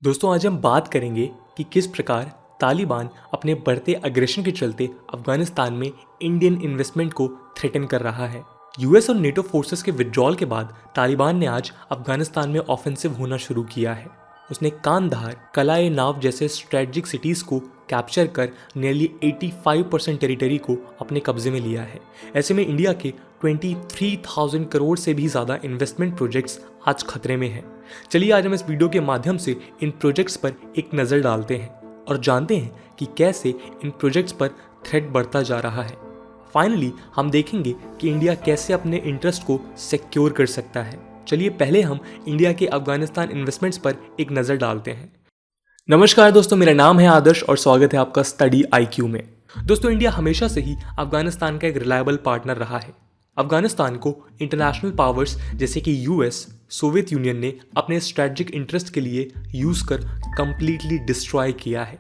दोस्तों आज हम बात करेंगे कि किस प्रकार तालिबान अपने बढ़ते अग्रेशन के चलते अफगानिस्तान में इंडियन इन्वेस्टमेंट को थ्रेटन कर रहा है। यूएस और नेटो फोर्सेस के विड्रॉल के बाद तालिबान ने आज अफगानिस्तान में ऑफेंसिव होना शुरू किया है। उसने कांधार, कलाए नाव जैसे स्ट्रेटजिक सिटीज को कैप्चर कर नियरली 85% टेरिटरी को अपने कब्जे में लिया है। ऐसे में इंडिया के 23,000 करोड़ से भी ज़्यादा इन्वेस्टमेंट प्रोजेक्ट्स आज खतरे में हैं। चलिए आज हम इस वीडियो के माध्यम से इन प्रोजेक्ट्स पर एक नज़र डालते हैं और जानते हैं कि कैसे इन प्रोजेक्ट्स पर थ्रेट बढ़ता जा रहा है। फाइनली हम देखेंगे कि इंडिया कैसे अपने इंटरेस्ट को सिक्योर कर सकता है। चलिए पहले हम इंडिया के अफगानिस्तान इन्वेस्टमेंट्स पर एक नज़र डालते हैं। नमस्कार दोस्तों, मेरा नाम है आदर्श और स्वागत है आपका स्टडी IQ में। दोस्तों इंडिया हमेशा से ही अफगानिस्तान का एक रिलायबल पार्टनर रहा है। अफगानिस्तान को इंटरनेशनल पावर्स जैसे कि यूएस, सोवियत यूनियन ने अपने स्ट्रेटजिक इंटरेस्ट के लिए यूज़ कर कंप्लीटली डिस्ट्रॉय किया है।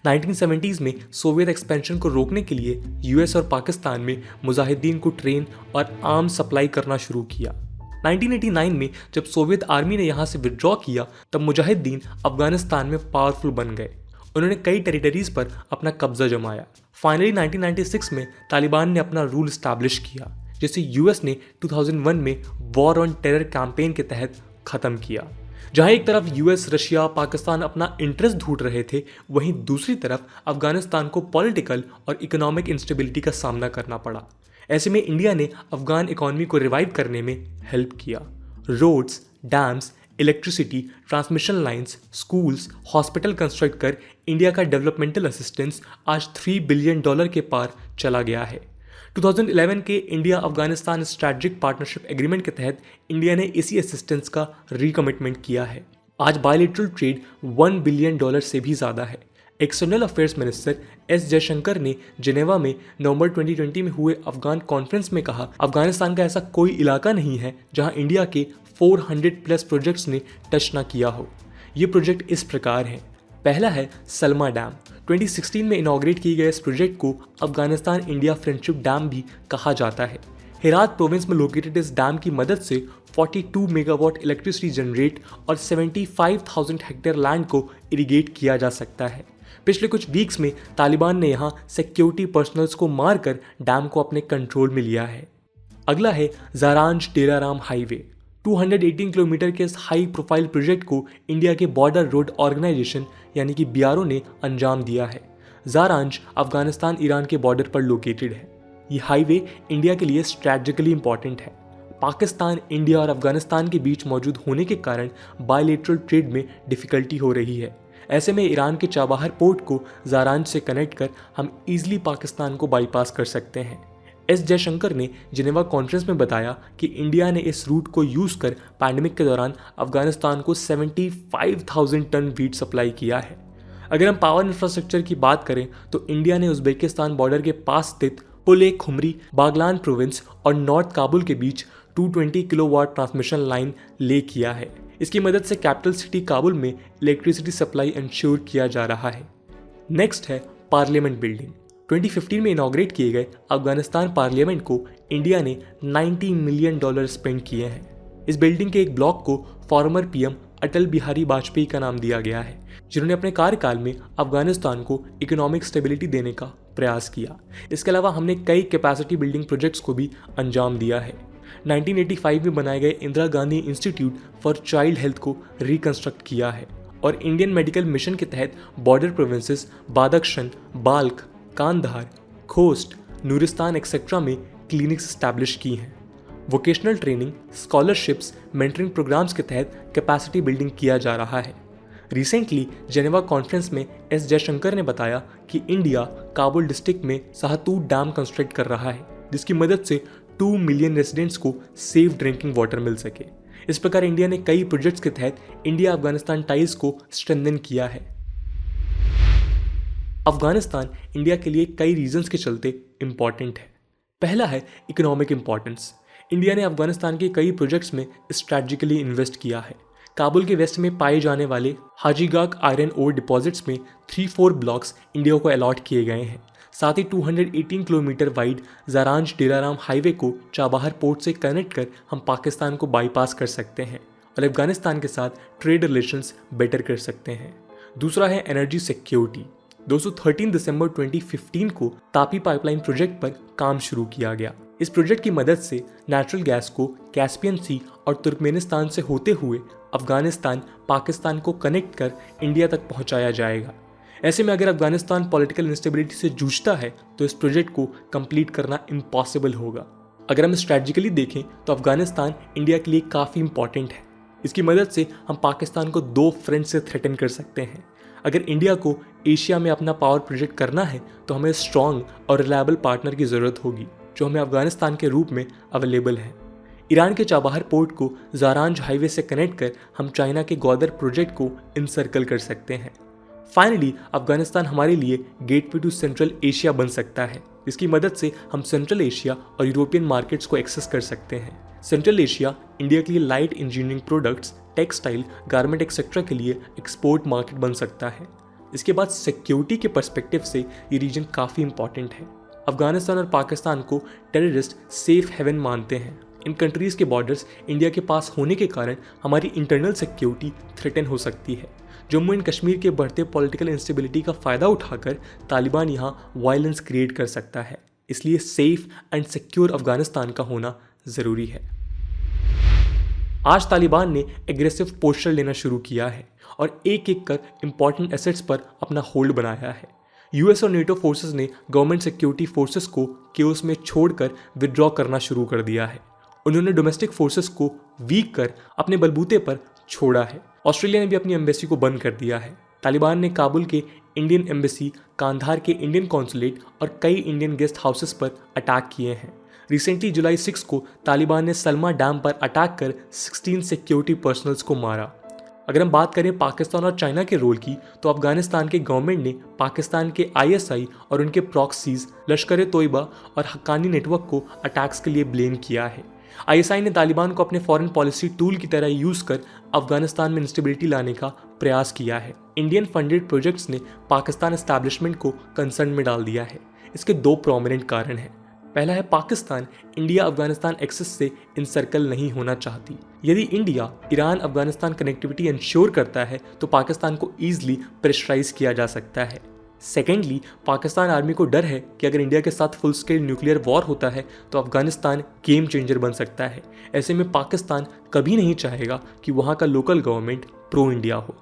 1970s में सोवियत एक्सपेंशन को रोकने के लिए यूएस और पाकिस्तान में मुजाहिदीन को ट्रेन और आर्म्स सप्लाई करना शुरू किया। 1989 में जब सोवियत आर्मी ने यहाँ से विड्रॉ किया तब मुजाहिदीन अफगानिस्तान में पावरफुल बन गए। उन्होंने कई टेरिटरीज पर अपना कब्जा जमाया। फाइनली 1996 में तालिबान ने अपना रूल इस्टेब्लिश किया, जिसे यूएस ने 2001 में वॉर ऑन टेरर कैंपेन के तहत ख़त्म किया। जहां एक तरफ यूएस, रशिया, पाकिस्तान अपना इंटरेस्ट ढूंढ रहे थे, वहीं दूसरी तरफ अफगानिस्तान को पॉलिटिकल और इकोनॉमिक इंस्टेबिलिटी का सामना करना पड़ा। ऐसे में इंडिया ने अफगान इकोनॉमी को रिवाइव करने में हेल्प किया। Roads, dams, electricity, transmission lines, schools, hospital construct कर इंडिया का डेवलपमेंटल असिस्टेंस आज $3 बिलियन के पार चला गया है। 2011 के India Afghanistan strategic partnership agreement के तहत इंडिया ने इसी असिस्टेंस का रिकमिटमेंट किया है। आज बायलैटरल ट्रेड $1 बिलियन से भी ज़्यादा है। External affairs minister S Jaishankar ने जिनेवा में नवंबर 2020 में हुए अफगान कॉन्फ्रेंस में कहा, अफगानिस्तान का ऐसा कोई इलाका नहीं है जहां इंडिया के 400+ प्रोजेक्ट्स ने टच ना किया हो। ये प्रोजेक्ट इस प्रकार हैं। पहला है सलमा डैम। 2016 में इनॉग्रेट किए गए इस प्रोजेक्ट को अफगानिस्तान इंडिया फ्रेंडशिप डैम भी कहा जाता है। हेरात प्रोविंस में लोकेटेड इस डैम की मदद से 42 मेगावाट इलेक्ट्रिसिटी जनरेट और 75,000 हेक्टेयर लैंड को इरिगेट किया जा सकता है। पिछले कुछ वीक्स में तालिबान ने यहाँ सिक्योरिटी पर्सनल्स को मारकर डैम को अपने कंट्रोल में लिया है। अगला है जारांज डेराराम हाईवे। 218 किलोमीटर के इस हाई प्रोफाइल प्रोजेक्ट को इंडिया के बॉर्डर रोड ऑर्गेनाइजेशन यानी कि BRO ने अंजाम दिया है। जारांज अफगानिस्तान ईरान के बॉर्डर पर लोकेटेड है। ये हाईवे इंडिया के लिए स्ट्रैटेजिकली इंपॉर्टेंट है। पाकिस्तान, इंडिया और अफगानिस्तान के बीच मौजूद होने के कारण बायलैटरल ट्रेड में डिफिकल्टी हो रही है। ऐसे में ईरान के चाबहार पोर्ट को जारांज से कनेक्ट कर हम ईजिली पाकिस्तान को बाईपास कर सकते हैं। एस जयशंकर ने जिनेवा कॉन्फ्रेंस में बताया कि इंडिया ने इस रूट को यूज़ कर पैंडेमिक के दौरान अफगानिस्तान को 75,000 टन वीट सप्लाई किया है। अगर हम पावर इंफ्रास्ट्रक्चर की बात करें तो इंडिया ने उज्बेकिस्तान बॉर्डर के पास स्थित पुल खुमरी, बागलान प्रोविंस और नॉर्थ काबुल के बीच 220 किलोवाट ट्रांसमिशन लाइन ले किया है। इसकी मदद से कैपिटल सिटी काबुल में इलेक्ट्रिसिटी सप्लाई इंश्योर किया जा रहा है। नेक्स्ट है पार्लियामेंट बिल्डिंग। 2015 में इनॉग्रेट किए गए अफगानिस्तान पार्लियामेंट को इंडिया ने $90 मिलियन स्पेंड किए हैं। इस बिल्डिंग के एक ब्लॉक को फॉर्मर PM अटल बिहारी वाजपेयी का नाम दिया गया है, जिन्होंने अपने कार्यकाल में अफगानिस्तान को इकोनॉमिक स्टेबिलिटी देने का प्रयास किया। इसके अलावा हमने कई कैपेसिटी बिल्डिंग प्रोजेक्ट्स को भी अंजाम दिया है। 1985 में बनाए गए Indira Gandhi institute for child health को रिकंस्ट्रक्ट किया है और इंडियन मेडिकल मिशन के तहत border provinces Badakhshan, Balkh, Kandahar, Khost, Nuristan etcetera में क्लिनिक्स स्टैब्लिश की हैं। Vocational training, scholarships, mentoring programs के तहत कैपेसिटी बिल्डिंग किया जा रहा है। रिसेंटली जेनेवा कॉन्फ्रेंस में एस जयशंकर ने बताया कि इंडिया काबुल डिस्ट्रिक्ट में शाहतूत डैम कंस्ट्रक्ट कर रहा है, जिसकी मदद से 2 मिलियन रेजिडेंट्स को सेफ ड्रिंकिंग वाटर मिल सके। इस प्रकार इंडिया ने कई प्रोजेक्ट्स के तहत इंडिया अफगानिस्तान टाइज को स्ट्रेंथन किया है। अफगानिस्तान इंडिया के लिए कई रीजंस के चलते इम्पॉर्टेंट है। पहला है इकोनॉमिक इंपॉर्टेंस। इंडिया ने अफगानिस्तान के कई प्रोजेक्ट्स में स्ट्रैटेजिकली इन्वेस्ट किया है। काबुल के वेस्ट में पाए जाने वाले हाजीगाक आयरन ओर डिपॉजिट्स में 3-4 ब्लॉक्स इंडिया को अलॉट किए गए हैं। साथ ही 218 किलोमीटर वाइड जारांज डेराराम हाईवे को चाबहार पोर्ट से कनेक्ट कर हम पाकिस्तान को बाईपास कर सकते हैं और अफगानिस्तान के साथ ट्रेड रिलेशंस बेटर कर सकते हैं। दूसरा है एनर्जी सिक्योरिटी। दोस्तों 13 दिसंबर 2015 को तापी पाइपलाइन प्रोजेक्ट पर काम शुरू किया गया। इस प्रोजेक्ट की मदद से नेचुरल गैस को कैस्पियन सी और तुर्कमेनिस्तान से होते हुए अफगानिस्तान पाकिस्तान को कनेक्ट कर इंडिया तक पहुंचाया जाएगा। ऐसे में अगर अफगानिस्तान पॉलिटिकल इंस्टेबिलिटी से जूझता है तो इस प्रोजेक्ट को कंप्लीट करना इम्पॉसिबल होगा। अगर हम स्ट्रेटजिकली देखें तो अफगानिस्तान इंडिया के लिए काफ़ी इंपॉर्टेंट है। इसकी मदद से हम पाकिस्तान को 2 फ्रंट से थ्रेटन कर सकते हैं। अगर इंडिया को एशिया में अपना पावर प्रोजेक्ट करना है तो हमें स्ट्रॉन्ग और रिलायबल पार्टनर की ज़रूरत होगी जो हमें अफगानिस्तान के रूप में अवेलेबल है। ईरान के चाबहार पोर्ट को जारांज हाईवे से कनेक्ट कर हम चाइना के ग्वादर प्रोजेक्ट को इनसर्कल कर सकते हैं। फाइनली अफगानिस्तान हमारे लिए गेटवे टू सेंट्रल एशिया बन सकता है, जिसकी मदद से हम सेंट्रल एशिया और यूरोपियन मार्केट्स को एक्सेस कर सकते हैं। सेंट्रल एशिया इंडिया के लिए light engineering products, textile, garment etcetera के लिए एक्सपोर्ट मार्केट बन सकता है। इसके बाद सिक्योरिटी के पर्सपेक्टिव से ये रीजन काफ़ी इंपॉर्टेंट है। अफगानिस्तान और पाकिस्तान को टेररिस्ट सेफ हेवन मानते हैं। इन कंट्रीज़ के बॉर्डर्स इंडिया के पास होने के कारण हमारी इंटरनल सिक्योरिटी थ्रेटन हो सकती है। जम्मू एंड कश्मीर के बढ़ते पॉलिटिकल इंस्टेबिलिटी का फ़ायदा उठाकर तालिबान यहाँ वायलेंस क्रिएट कर सकता है। इसलिए सेफ एंड सिक्योर अफगानिस्तान का होना ज़रूरी है। आज तालिबान ने एग्रेसिव पोस्चर लेना शुरू किया है और एक एक कर इंपॉर्टेंट एसेट्स पर अपना होल्ड बनाया है। यूएस और नेटो फोर्सेस ने गवर्नमेंट सिक्योरिटी फोर्सेस को केओस में छोड़कर विदड्रॉ करना शुरू कर दिया है। उन्होंने डोमेस्टिक फोर्सेस को वीक कर अपने बलबूते पर छोड़ा है। ऑस्ट्रेलिया ने भी अपनी एम्बेसी को बंद कर दिया है। तालिबान ने काबुल के इंडियन एम्बेसी, कांधार के इंडियन कॉन्सुलेट और कई इंडियन गेस्ट हाउसेस पर अटैक किए हैं। रिसेंटली जुलाई 6 को तालिबान ने सलमा डैम पर अटैक कर 16 सिक्योरिटी पर्सनल्स को मारा। अगर हम बात करें पाकिस्तान और चाइना के रोल की, तो अफगानिस्तान के गवर्नमेंट ने पाकिस्तान के आईएसआई और उनके प्रॉक्सीज, लश्कर ए तोयबा और हक्कानी नेटवर्क को अटैक्स के लिए ब्लेम किया है। आईएसआई ने तालिबान को अपने फॉरेन पॉलिसी टूल की तरह यूज कर अफगानिस्तान में इंस्टेबिलिटी लाने का प्रयास किया है। इंडियन फंडेड प्रोजेक्ट्स ने पाकिस्तान एस्टैब्लिशमेंट को कंसर्न में डाल दिया है। इसके 2 प्रोमिनेंट कारण हैं। पहला है पाकिस्तान इंडिया अफगानिस्तान एक्सेस से इनसर्कल नहीं होना चाहती। यदि India Iran Afghanistan connectivity ensure करता है तो पाकिस्तान को ईजिली प्रेशराइज किया जा सकता है। सेकेंडली, पाकिस्तान आर्मी को डर है कि अगर इंडिया के साथ फुल स्केल न्यूक्लियर वॉर होता है तो अफगानिस्तान गेम चेंजर बन सकता है। ऐसे में पाकिस्तान कभी नहीं चाहेगा कि वहाँ का लोकल गवर्नमेंट प्रो इंडिया हो।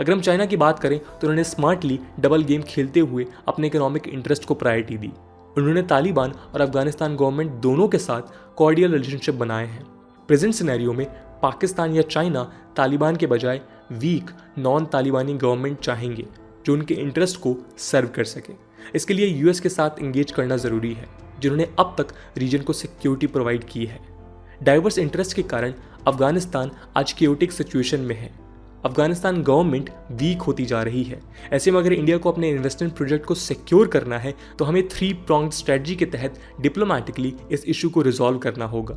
अगर हम चाइना की बात करें तो उन्होंने स्मार्टली डबल गेम खेलते हुए अपने इकोनॉमिक इंटरेस्ट को प्रायोरिटी दी। उन्होंने तालिबान और अफगानिस्तान गवर्नमेंट दोनों के साथ कॉर्डियल रिलेशनशिप बनाए हैं। प्रेजेंट सिनेरियो में पाकिस्तान या चाइना तालिबान के बजाय वीक नॉन तालिबानी गवर्नमेंट चाहेंगे जो उनके इंटरेस्ट को सर्व कर सके। इसके लिए यूएस के साथ इंगेज करना ज़रूरी है, जिन्होंने अब तक रीजन को सिक्योरिटी प्रोवाइड की है। डाइवर्स इंटरेस्ट के कारण अफगानिस्तान आज केओटिक सिचुएशन में है। अफगानिस्तान गवर्नमेंट वीक होती जा रही है। ऐसे में अगर इंडिया को अपने इन्वेस्टमेंट प्रोजेक्ट को सिक्योर करना है तो हमें 3 pronged स्ट्रेटजी के तहत डिप्लोमेटिकली इस इशू को रिजॉल्व करना होगा।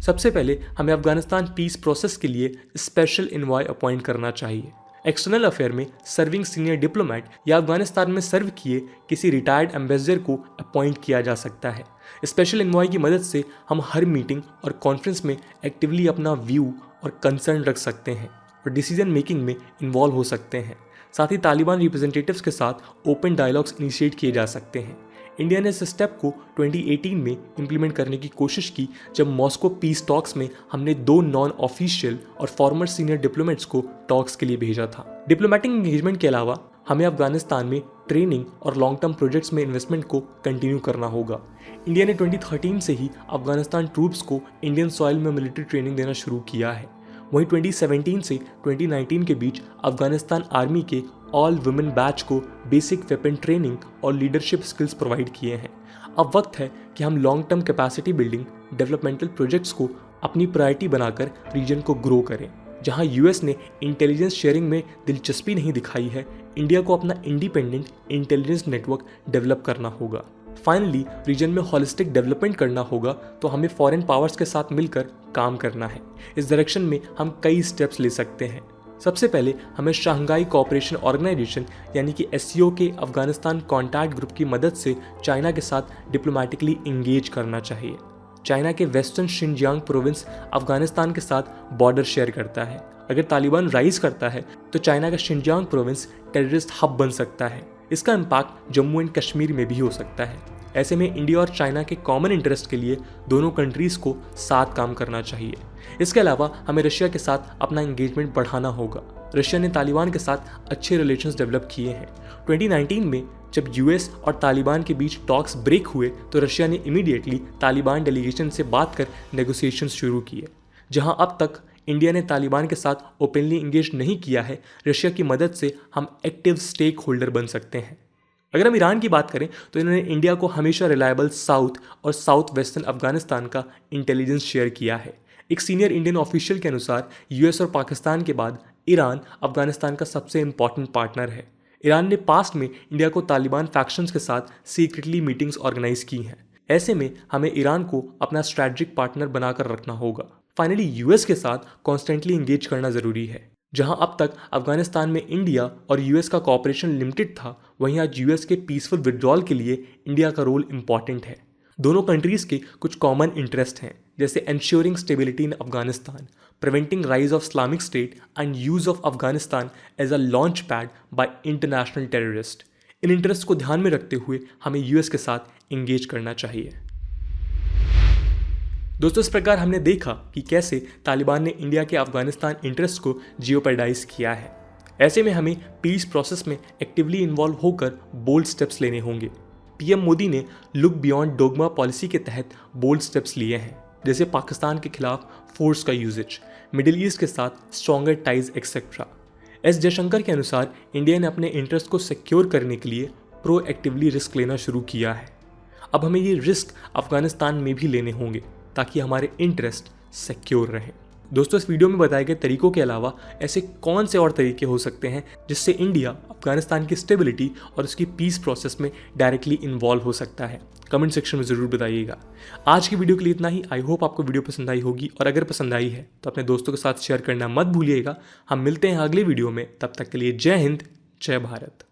सबसे पहले हमें अफगानिस्तान पीस प्रोसेस के लिए स्पेशल इन्वॉय अपॉइंट करना चाहिए। एक्सटर्नल अफेयर में सर्विंग सीनियर डिप्लोमेट या अफगानिस्तान में सर्व किए किसी रिटायर्ड एम्बेसडर को अपॉइंट किया जा सकता है। स्पेशल इन्वॉय की मदद से हम हर मीटिंग और कॉन्फ्रेंस में एक्टिवली अपना व्यू और कंसर्न रख सकते हैं और डिसीजन मेकिंग में इन्वॉल्व हो सकते हैं। साथ ही तालिबान रिप्रेजेंटेटिव्स के साथ ओपन डायलॉग्स इनिशिएट किए जा सकते हैं। इंडिया ने इस स्टेप को 2018 में इम्प्लीमेंट करने की कोशिश की जब मॉस्को पीस टॉक्स में हमने 2 नॉन ऑफिशियल और फॉर्मर सीनियर डिप्लोमेट्स को टॉक्स के लिए भेजा था। डिप्लोमेटिक एंगेजमेंट के अलावा हमें अफगानिस्तान में ट्रेनिंग और लॉन्ग टर्म प्रोजेक्ट्स में इन्वेस्टमेंट को कंटिन्यू करना होगा। इंडिया ने 2013 से ही अफगानिस्तान ट्रूप्स को इंडियन सॉइल में मिलिट्री ट्रेनिंग देना शुरू किया है। वहीं 2017 से 2019 के बीच अफगानिस्तान आर्मी के ऑल वुमेन बैच को बेसिक वेपन ट्रेनिंग और लीडरशिप स्किल्स प्रोवाइड किए हैं। अब वक्त है कि हम long term capacity building developmental projects को अपनी प्रायोरिटी बनाकर रीजन को ग्रो करें। जहां यूएस ने इंटेलिजेंस शेयरिंग में दिलचस्पी नहीं दिखाई है, इंडिया को अपना इंडिपेंडेंट इंटेलिजेंस नेटवर्क डेवलप करना होगा। फाइनली, रीजन में हॉलिस्टिक डेवलपमेंट करना होगा तो हमें फॉरेन पावर्स के साथ मिलकर काम करना है। इस डायरेक्शन में हम कई स्टेप्स ले सकते हैं। सबसे पहले हमें शंघाई कोऑपरेशन ऑर्गेनाइजेशन यानी कि एससीओ के अफगानिस्तान कॉन्टैक्ट ग्रुप की मदद से चाइना के साथ डिप्लोमेटिकली इंगेज करना चाहिए। चाइना के वेस्टर्न शिनजियांग प्रोविंस अफगानिस्तान के साथ बॉर्डर शेयर करता है। अगर तालिबान राइज करता है तो चाइना का शिनजियांग प्रोविंस टेररिस्ट हब बन सकता है। इसका इम्पैक्ट जम्मू एंड कश्मीर में भी हो सकता है। ऐसे में इंडिया और चाइना के कॉमन इंटरेस्ट के लिए दोनों कंट्रीज को साथ काम करना चाहिए। इसके अलावा हमें रशिया के साथ अपना एंगेजमेंट बढ़ाना होगा। रशिया ने तालिबान के साथ अच्छे रिलेशंस डेवलप किए हैं। 2019 में जब यूएस और तालिबान के बीच टॉक्स ब्रेक हुए तो रशिया ने इमीडिएटली तालिबान डेलीगेशन से बात कर नेगोशिएशंस शुरू किए। जहां अब तक इंडिया ने तालिबान के साथ ओपनली इंगेज नहीं किया है, रशिया की मदद से हम एक्टिव स्टेक होल्डर बन सकते हैं। अगर हम ईरान की बात करें तो इन्होंने इंडिया को हमेशा रिलायबल साउथ और साउथ वेस्टर्न अफगानिस्तान का इंटेलिजेंस शेयर किया है। एक सीनियर इंडियन ऑफिशियल के अनुसार यूएस और पाकिस्तान के बाद ईरान अफगानिस्तान का सबसे इंपॉर्टेंट पार्टनर है। ईरान ने पास्ट में इंडिया को तालिबान फैक्शंस के साथ सीक्रेटली मीटिंग्स ऑर्गेनाइज की हैं। ऐसे में हमें ईरान को अपना स्ट्रैटेजिक पार्टनर बनाकर रखना होगा। फाइनली यूएस के साथ कॉन्स्टेंटली इंगेज करना जरूरी है। जहां अब तक अफगानिस्तान में इंडिया और यूएस का कॉपरेशन लिमिटेड था, वहीं आज यूएस के पीसफुल विड्रॉल के लिए इंडिया का रोल इंपॉर्टेंट है। दोनों कंट्रीज के कुछ कॉमन इंटरेस्ट हैं, जैसे ensuring stability in Afghanistan, preventing rise of Islamic State and use of Afghanistan as a launch pad by international terrorist. इन इंटरेस्ट को ध्यान में रखते हुए हमें यूएस के साथ इंगेज करना चाहिए। दोस्तों, इस प्रकार हमने देखा कि कैसे तालिबान ने इंडिया के अफगानिस्तान इंटरेस्ट को जियोपर्डाइज किया है। ऐसे में हमें पीस प्रोसेस में एक्टिवली इन्वॉल्व होकर बोल्ड स्टेप्स लेने होंगे। पीएम मोदी ने लुक बियॉन्ड डोगमा पॉलिसी के तहत बोल्ड स्टेप्स लिए हैं, जैसे पाकिस्तान के खिलाफ फोर्स का यूजेज, मिडिल ईस्ट के साथ stronger ties etcetera. S Jaishankar के अनुसार इंडिया ने अपने इंटरेस्ट को सिक्योर करने के लिए प्रोएक्टिवली रिस्क लेना शुरू किया है। अब हमें ये रिस्क अफगानिस्तान में भी लेने होंगे ताकि हमारे इंटरेस्ट सिक्योर रहें। दोस्तों, इस वीडियो में बताए गए तरीकों के अलावा ऐसे कौन से और तरीके हो सकते हैं जिससे इंडिया अफगानिस्तान की स्टेबिलिटी और उसकी पीस प्रोसेस में डायरेक्टली इन्वॉल्व हो सकता है? कमेंट सेक्शन में ज़रूर बताइएगा। आज की वीडियो के लिए इतना ही। आई होप आपको वीडियो पसंद आई होगी, और अगर पसंद आई है तो अपने दोस्तों के साथ शेयर करना मत भूलिएगा। हम मिलते हैं अगले वीडियो में, तब तक के लिए जय हिंद, जय भारत।